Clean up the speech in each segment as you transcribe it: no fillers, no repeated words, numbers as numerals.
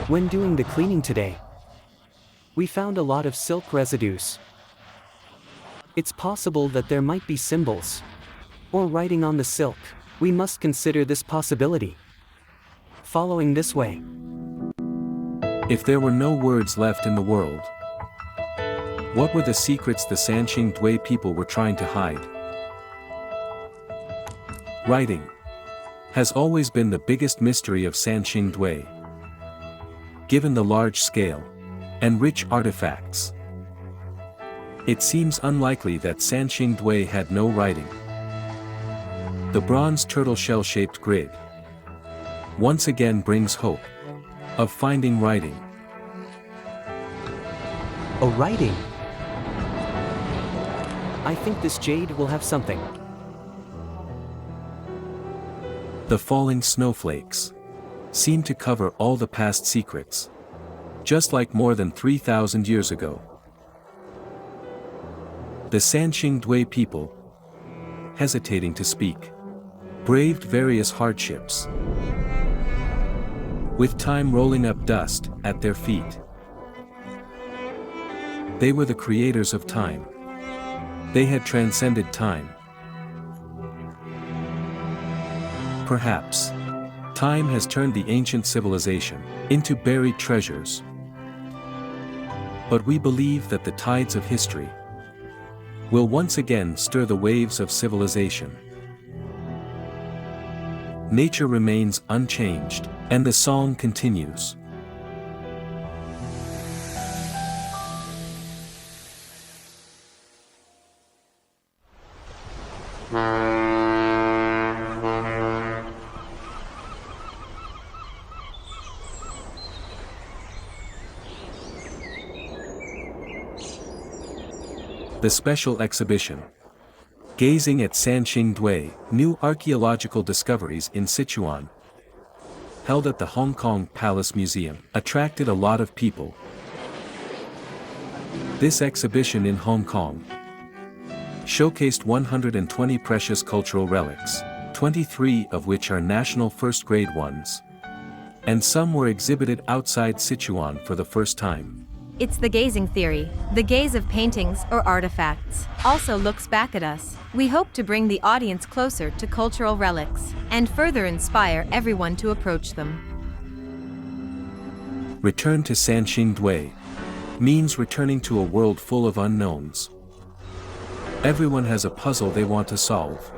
When doing the cleaning today, we found a lot of silk residues. It's possible that there might be symbols or writing on the silk. We must consider this possibility. Following this way. If there were no words left in the world, what were the secrets the Sanxingdui people were trying to hide? Writing has always been the biggest mystery of Sanxingdui. Given the large scale and rich artifacts, it seems unlikely that Sanxingdui had no writing. The bronze turtle shell-shaped grid once again brings hope of finding writing. Oh, writing. I think this jade will have something. The falling snowflakes seem to cover all the past secrets, just like more than 3,000 years ago. The Sanxingdui people, hesitating to speak, braved various hardships, with time rolling up dust at their feet. They were the creators of time. They had transcended time. Perhaps time has turned the ancient civilization into buried treasures. But we believe that the tides of history will once again stir the waves of civilization. Nature remains unchanged, and the song continues. The special exhibition, Gazing at Sanxingdui, New Archaeological Discoveries in Sichuan, held at the Hong Kong Palace Museum, attracted a lot of people. This exhibition in Hong Kong showcased 120 precious cultural relics, 23 of which are national first-grade ones, and some were exhibited outside Sichuan for the first time. It's the gazing theory. The gaze of paintings or artifacts also looks back at us. We hope to bring the audience closer to cultural relics and further inspire everyone to approach them. Return to Sanxingdui means returning to a world full of unknowns. Everyone has a puzzle they want to solve.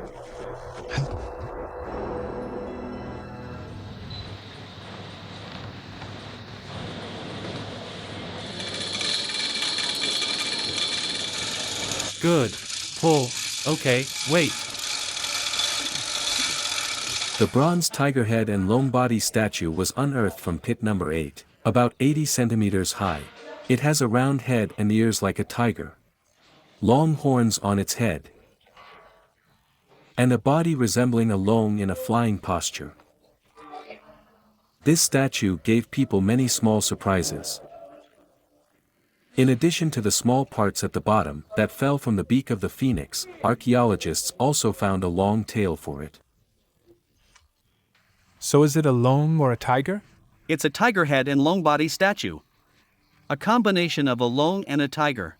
Good. Pull. Okay, wait. The bronze tiger head and long body statue was unearthed from pit number 8, about 80 centimeters high. It has a round head and ears like a tiger, long horns on its head, and a body resembling a long in a flying posture. This statue gave people many small surprises. In addition to the small parts at the bottom that fell from the beak of the phoenix, archaeologists also found a long tail for it. So is it a long or a tiger? It's a tiger head and long body statue. A combination of a long and a tiger.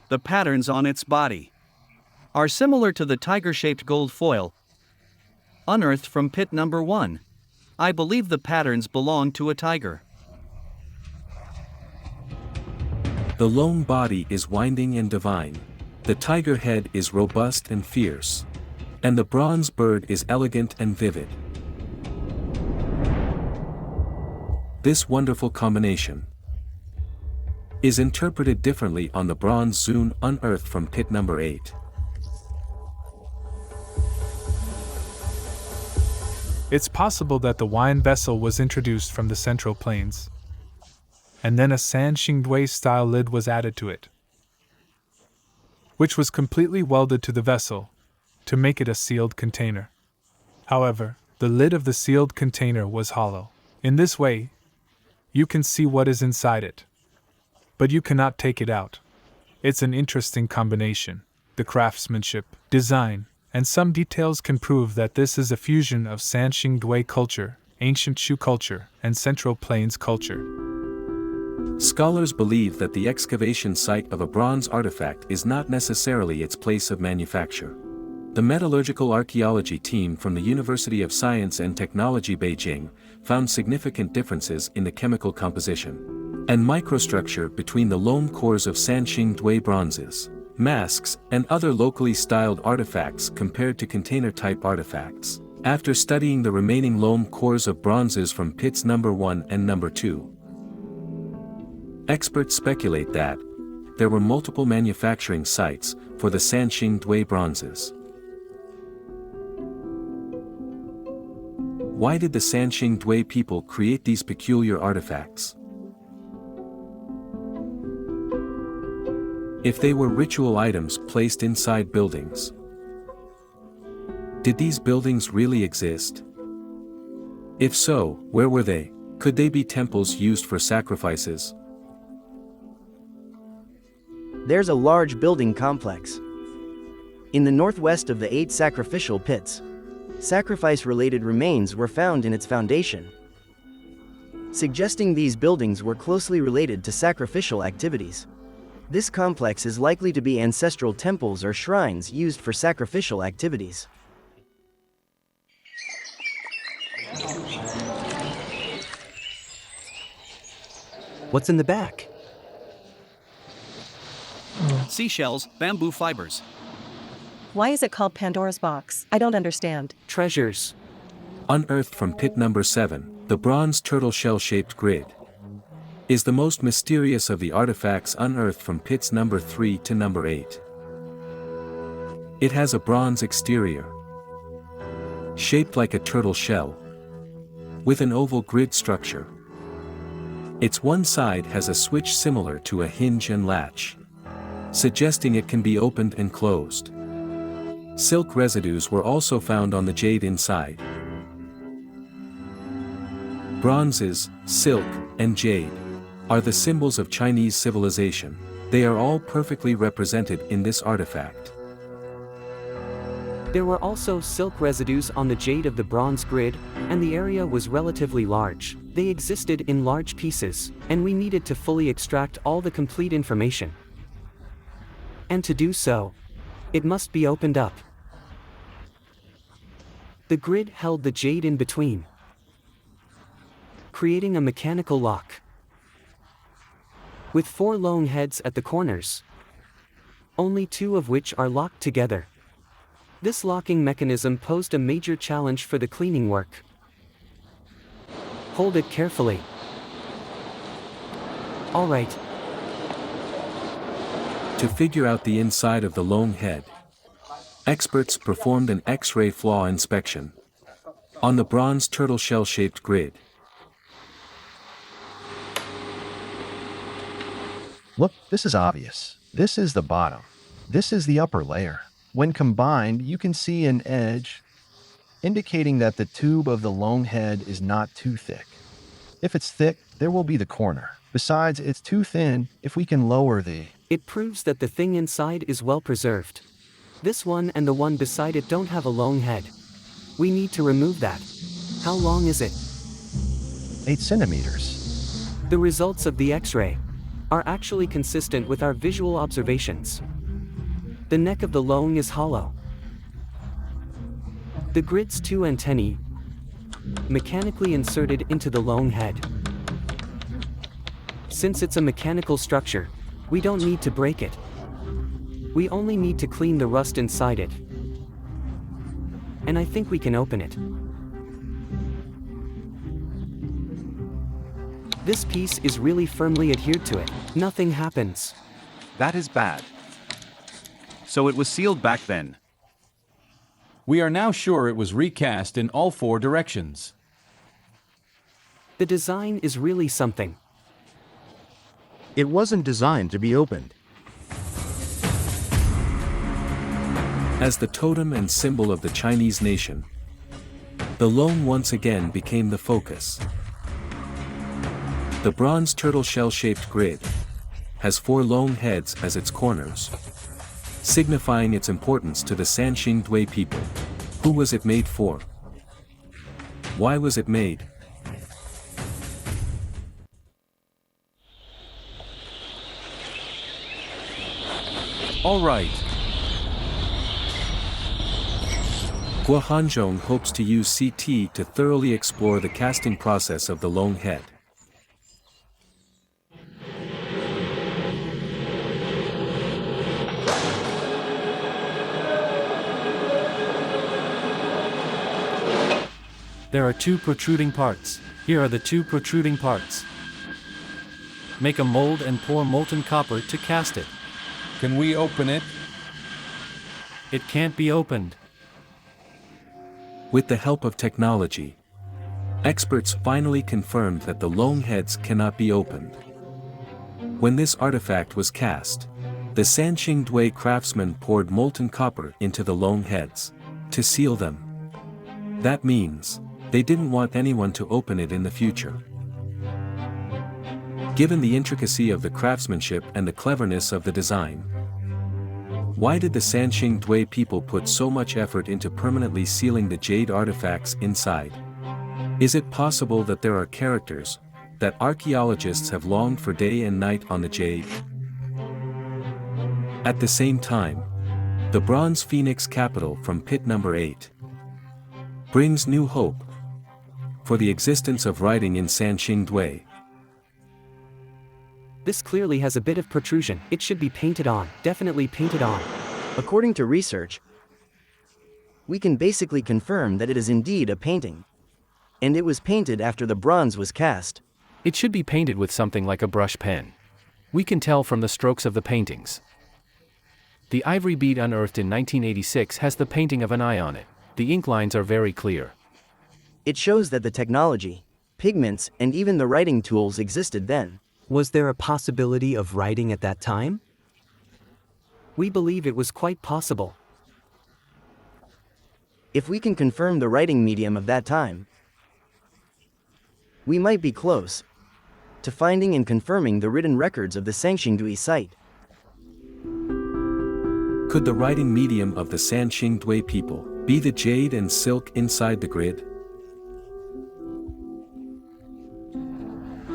The patterns on its body are similar to the tiger-shaped gold foil unearthed from pit number 1. I believe the patterns belong to a tiger. The long body is winding and divine. The tiger head is robust and fierce. And the bronze bird is elegant and vivid. This wonderful combination is interpreted differently on the bronze zune unearthed from pit number 8. It's possible that the wine vessel was introduced from the Central Plains, and then a Sanxingdui-style lid was added to it, which was completely welded to the vessel to make it a sealed container. However, the lid of the sealed container was hollow. In this way, you can see what is inside it, but you cannot take it out. It's an interesting combination. The craftsmanship, design, and some details can prove that this is a fusion of Sanxingdui culture, ancient Shu culture and Central Plains culture. Scholars believe that the excavation site of a bronze artifact is not necessarily its place of manufacture. The metallurgical archaeology team from the University of Science and Technology Beijing found significant differences in the chemical composition and microstructure between the loam cores of Sanxingdui bronzes, masks, and other locally styled artifacts compared to container-type artifacts. After studying the remaining loam cores of bronzes from pits number 1 and number 2, experts speculate that there were multiple manufacturing sites for the Sanxingdui bronzes. Why did the Sanxingdui people create these peculiar artifacts? If they were ritual items placed inside buildings, did these buildings really exist? If so, where were they? Could they be temples used for sacrifices? There's a large building complex in the northwest of the 8 sacrificial pits. Sacrifice-related remains were found in its foundation, suggesting these buildings were closely related to sacrificial activities. This complex is likely to be ancestral temples or shrines used for sacrificial activities. What's in the back? Seashells, bamboo fibers. Why is it called Pandora's box? I don't understand. Treasures. Unearthed from pit number 7, the bronze turtle shell-shaped grid is the most mysterious of the artifacts unearthed from pits number 3 to number 8. It has a bronze exterior, shaped like a turtle shell, with an oval grid structure. Its one side has a switch similar to a hinge and latch, suggesting it can be opened and closed. Silk residues were also found on the jade inside. Bronzes, silk, and jade are the symbols of Chinese civilization. They are all perfectly represented in this artifact. There were also silk residues on the jade of the bronze grid, and the area was relatively large. They existed in large pieces, and we needed to fully extract all the complete information. And to do so, it must be opened up. The grid held the jade in between, creating a mechanical lock with 4 long heads at the corners, only 2 of which are locked together. This locking mechanism posed a major challenge for the cleaning work. Hold it carefully. All right. To figure out the inside of the long head, experts performed an X-ray flaw inspection on the bronze turtle shell-shaped grid. Look, this is obvious. This is the bottom. This is the upper layer. When combined, you can see an edge, indicating that the tube of the long head is not too thick. If it's thick, there will be the corner. Besides, it's too thin if we can lower the... It proves that the thing inside is well preserved. This one and the one beside it don't have a long head. We need to remove that. How long is it? 8 centimeters. The results of the X-ray are actually consistent with our visual observations. The neck of the long is hollow. The grid's 2 antennae mechanically inserted into the long head. Since it's a mechanical structure, we don't need to break it. We only need to clean the rust inside it. And I think we can open it. This piece is really firmly adhered to it. Nothing happens. That is bad. So it was sealed back then. We are now sure it was recast in all 4 directions. The design is really something. It wasn't designed to be opened. As the totem and symbol of the Chinese nation, the long once again became the focus. The bronze turtle shell-shaped grid has 4 long heads as its corners, signifying its importance to the Sanxingdui people. Who was it made for? Why was it made? All right. Guo Hanzhong hopes to use CT to thoroughly explore the casting process of the long head. There are 2 protruding parts. Here are the 2 protruding parts. Make a mold and pour molten copper to cast it. Can we open it? It can't be opened. With the help of technology, experts finally confirmed that the long heads cannot be opened. When this artifact was cast, the Sanxingdui craftsmen poured molten copper into the long heads to seal them. That means they didn't want anyone to open it in the future. Given the intricacy of the craftsmanship and the cleverness of the design, why did the Sanxingdui people put so much effort into permanently sealing the jade artifacts inside? Is it possible that there are characters that archaeologists have longed for day and night on the jade? At the same time, the Bronze Phoenix capital from pit number 8 brings new hope for the existence of writing in Sanxingdui. This clearly has a bit of protrusion. It should be painted on, definitely painted on. According to research, we can basically confirm that it is indeed a painting. And it was painted after the bronze was cast. It should be painted with something like a brush pen. We can tell from the strokes of the paintings. The ivory bead unearthed in 1986 has the painting of an eye on it. The ink lines are very clear. It shows that the technology, pigments, and even the writing tools existed then. Was there a possibility of writing at that time? We believe it was quite possible. If we can confirm the writing medium of that time, we might be close to finding and confirming the written records of the Sanxingdui site. Could the writing medium of the Sanxingdui people be the jade and silk inside the grid?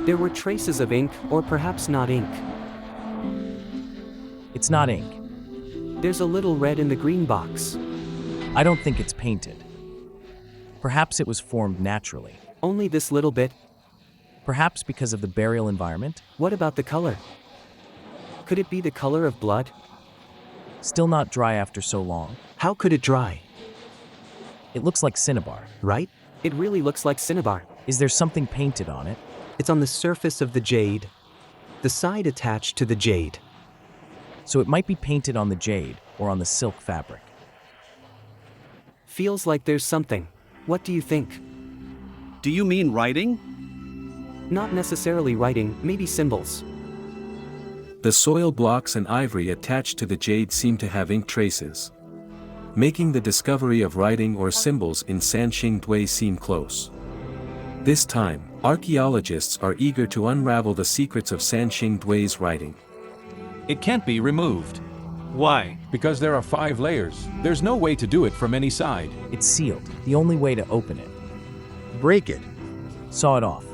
There were traces of ink, or perhaps not ink. It's not ink. There's a little red in the green box. I don't think it's painted. Perhaps it was formed naturally. Only this little bit. Perhaps because of the burial environment. What about the color? Could it be the color of blood? Still not dry after so long. How could it dry? It looks like cinnabar. Right? It really looks like cinnabar. Is there something painted on it? It's on the surface of the jade. The side attached to the jade. So it might be painted on the jade or on the silk fabric. Feels like there's something. What do you think? Do you mean writing? Not necessarily writing, maybe symbols. The soil blocks and ivory attached to the jade seem to have ink traces, making the discovery of writing or symbols in Sanxingdui seem close. This time, archaeologists are eager to unravel the secrets of Sanxingdui's writing. It can't be removed. Why? Because there are 5 layers. There's no way to do it from any side. It's sealed. The only way to open it. Break it. Saw it off.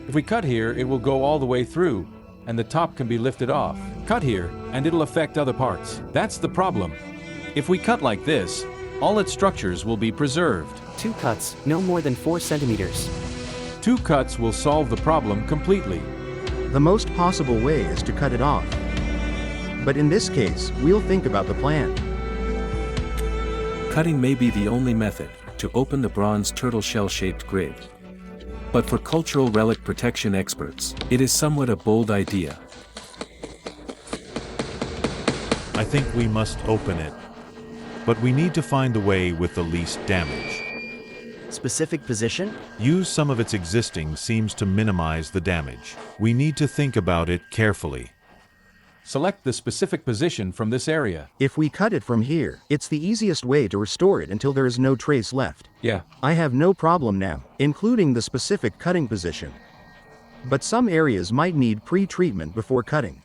If we cut here, it will go all the way through, and the top can be lifted off. Cut here, and it'll affect other parts. That's the problem. If we cut like this, all its structures will be preserved. 2 cuts, no more than 4 centimeters. 2 cuts will solve the problem completely. The most possible way is to cut it off. But in this case, we'll think about the plan. Cutting may be the only method to open the bronze turtle shell-shaped grid. But for cultural relic protection experts, it is somewhat a bold idea. I think we must open it. But we need to find the way with the least damage. Specific position? Use some of its existing seems to minimize the damage. We need to think about it carefully. Select the specific position from this area. If we cut it from here, it's the easiest way to restore it until there is no trace left. Yeah. I have no problem now, including the specific cutting position. But some areas might need pre-treatment before cutting.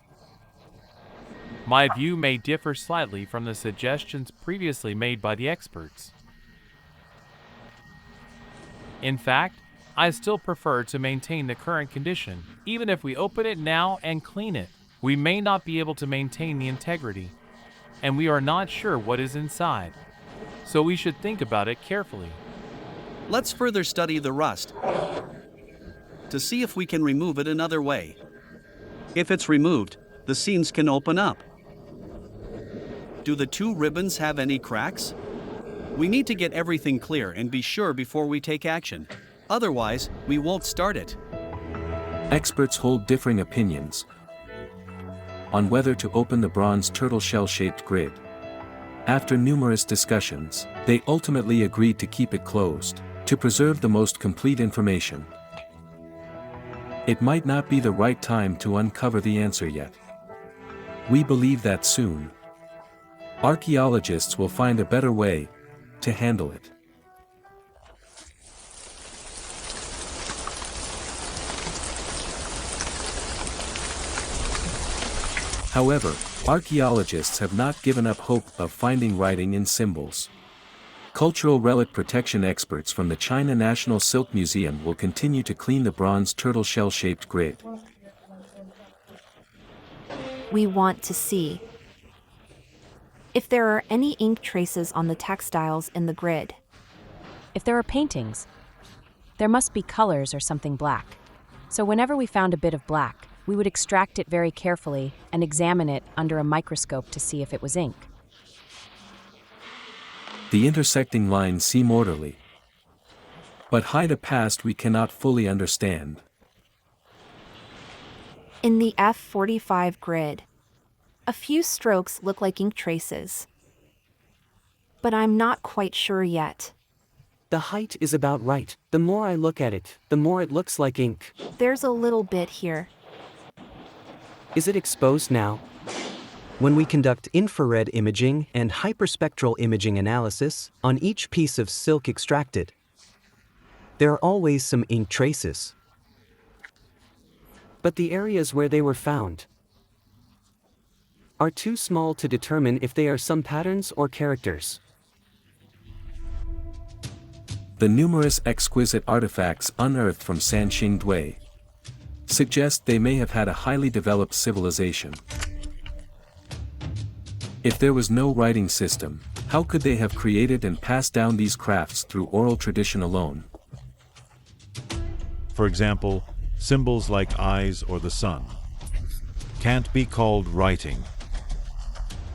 My view may differ slightly from the suggestions previously made by the experts. In fact, I still prefer to maintain the current condition. Even if we open it now and clean it, we may not be able to maintain the integrity. and we are not sure what is inside. So we should think about it carefully. Let's further study the rust to see if we can remove it another way. If it's removed, the seams can open up. Do the two ribbons have any cracks? We need to get everything clear and be sure before we take action. Otherwise, we won't start it. Experts hold differing opinions on whether to open the bronze turtle shell-shaped grid. After numerous discussions, they ultimately agreed to keep it closed, to preserve the most complete information. It might not be the right time to uncover the answer yet. We believe that soon, archaeologists will find a better way to handle it. However, archaeologists have not given up hope of finding writing in symbols. Cultural relic protection experts from the China National Silk Museum will continue to clean the bronze turtle shell-shaped grid. We want to see if there are any ink traces on the textiles in the grid. If there are paintings, there must be colors or something black. So whenever we found a bit of black, we would extract it very carefully and examine it under a microscope to see if it was ink. The intersecting lines seem orderly, but hide a past we cannot fully understand. In the F45 grid, a few strokes look like ink traces, but I'm not quite sure yet. The height is about right. The more I look at it, the more it looks like ink. There's a little bit here. Is it exposed now? When we conduct infrared imaging and hyperspectral imaging analysis on each piece of silk extracted, there are always some ink traces. But the areas where they were found are too small to determine if they are some patterns or characters. The numerous exquisite artifacts unearthed from Sanxingdui suggest they may have had a highly developed civilization. If there was no writing system, how could they have created and passed down these crafts through oral tradition alone? For example, symbols like eyes or the sun can't be called writing.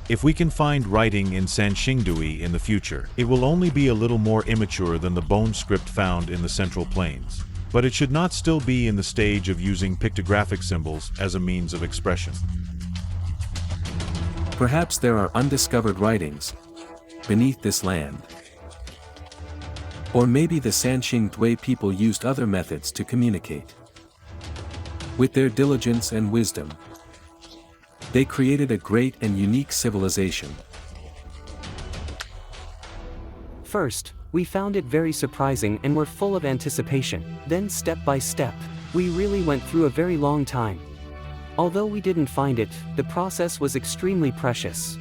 If we can find writing in Sanxingdui in the future, it will only be a little more immature than the bone script found in the Central Plains. But it should not still be in the stage of using pictographic symbols as a means of expression. Perhaps there are undiscovered writings beneath this land. Or maybe the Sanxingdui people used other methods to communicate. With their diligence and wisdom, they created a great and unique civilization. First, we found it very surprising and were full of anticipation. Then step by step, we really went through a very long time. Although we didn't find it, the process was extremely precious.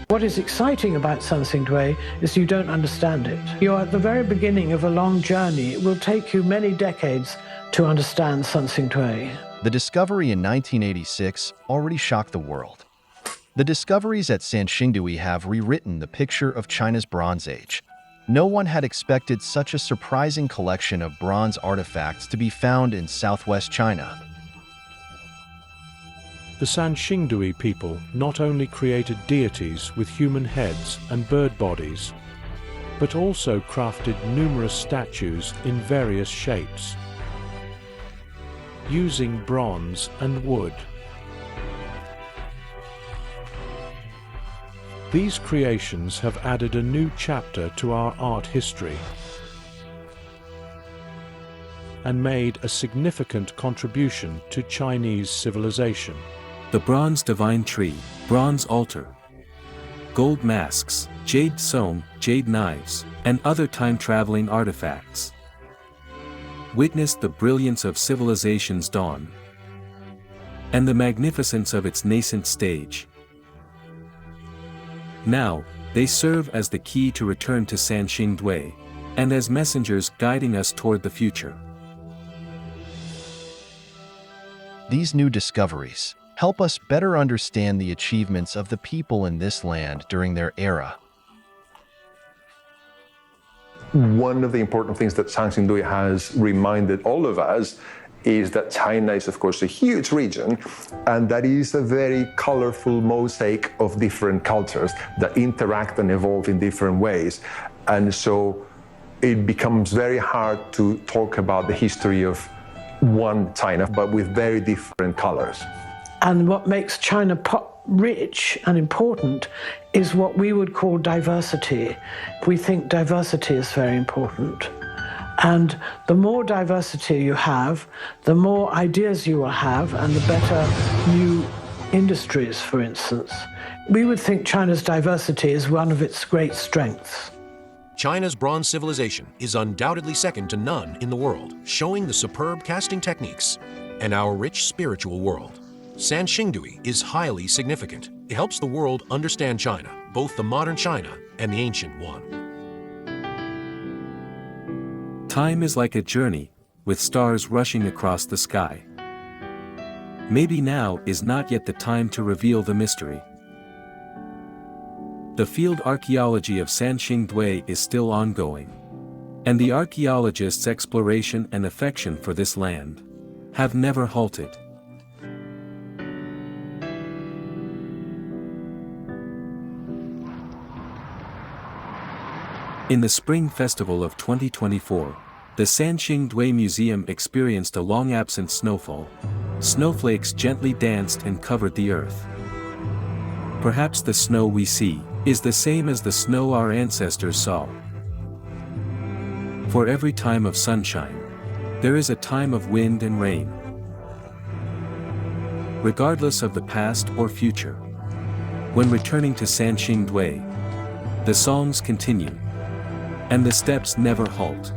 What is exciting about Sanxingdui is you don't understand it. You're at the very beginning of a long journey. It will take you many decades to understand Sanxingdui. The discovery in 1986 already shocked the world. The discoveries at Sanxingdui have rewritten the picture of China's Bronze Age. No one had expected such a surprising collection of bronze artifacts to be found in southwest China. The Sanxingdui people not only created deities with human heads and bird bodies, but also crafted numerous statues in various shapes, using bronze and wood. These creations have added a new chapter to our art history and made a significant contribution to Chinese civilization. The bronze divine tree, bronze altar, gold masks, jade sewn, jade knives, and other time-traveling artifacts witnessed the brilliance of civilization's dawn and the magnificence of its nascent stage. Now, they serve as the key to return to Sanxingdui, and as messengers guiding us toward the future. These new discoveries help us better understand the achievements of the people in this land during their era. One of the important things that Sanxingdui has reminded all of us is that China is, of course, a huge region, and that is a very colorful mosaic of different cultures that interact and evolve in different ways. And so it becomes very hard to talk about the history of one China, but with very different colors. And what makes China rich and important is what we would call diversity. We think diversity is very important. And the more diversity you have, the more ideas you will have, and the better new industries, for instance. We would think China's diversity is one of its great strengths. China's bronze civilization is undoubtedly second to none in the world, showing the superb casting techniques and our rich spiritual world. Sanxingdui is highly significant. It helps the world understand China, both the modern China and the ancient one. Time is like a journey, with stars rushing across the sky. Maybe now is not yet the time to reveal the mystery. The field archaeology of Sanxingdui is still ongoing, and the archaeologists' exploration and affection for this land have never halted. In the Spring Festival of 2024, the Sanxingdui Museum experienced a long-absent snowfall. Snowflakes gently danced and covered the earth. Perhaps the snow we see is the same as the snow our ancestors saw. For every time of sunshine, there is a time of wind and rain. Regardless of the past or future, when returning to Sanxingdui, the songs continue, and the steps never halt.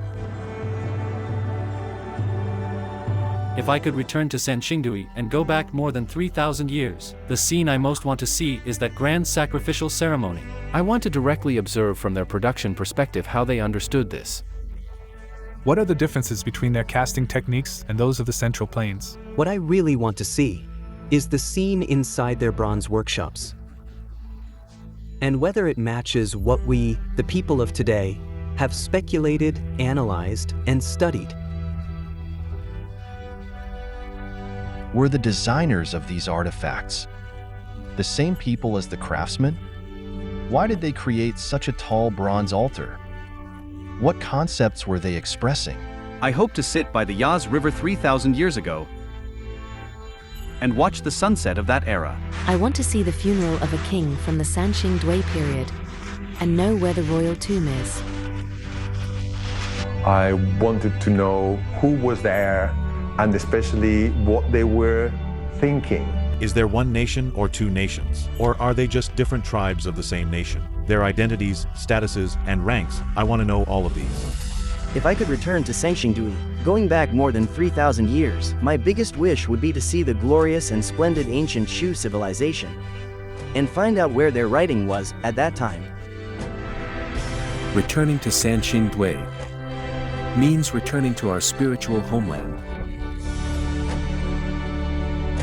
If I could return to Sanxingdui and go back more than 3,000 years, the scene I most want to see is that grand sacrificial ceremony. I want to directly observe from their production perspective how they understood this. What are the differences between their casting techniques and those of the Central Plains? What I really want to see is the scene inside their bronze workshops, and whether it matches what we, the people of today, have speculated, analyzed, and studied. Were the designers of these artifacts the same people as the craftsmen? Why did they create such a tall bronze altar? What concepts were they expressing? I hope to sit by the Yaz River 3,000 years ago and watch the sunset of that era. I want to see the funeral of a king from the Sanxingdui period and know where the royal tomb is. I wanted to know who was there and especially what they were thinking. Is there one nation or two nations? Or are they just different tribes of the same nation? Their identities, statuses, and ranks, I want to know all of these. If I could return to Sanxingdui, going back more than 3,000 years, my biggest wish would be to see the glorious and splendid ancient Shu civilization, and find out where their writing was at that time. Returning to Sanxingdui means returning to our spiritual homeland.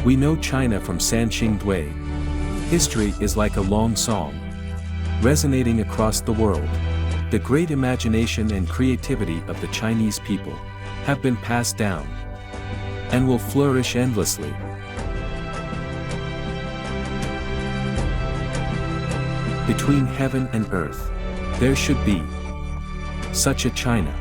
We know China from Sanxingdui. History is like a long song, resonating across the world. The great imagination and creativity of the Chinese people have been passed down and will flourish endlessly. Between heaven and earth, there should be such a China.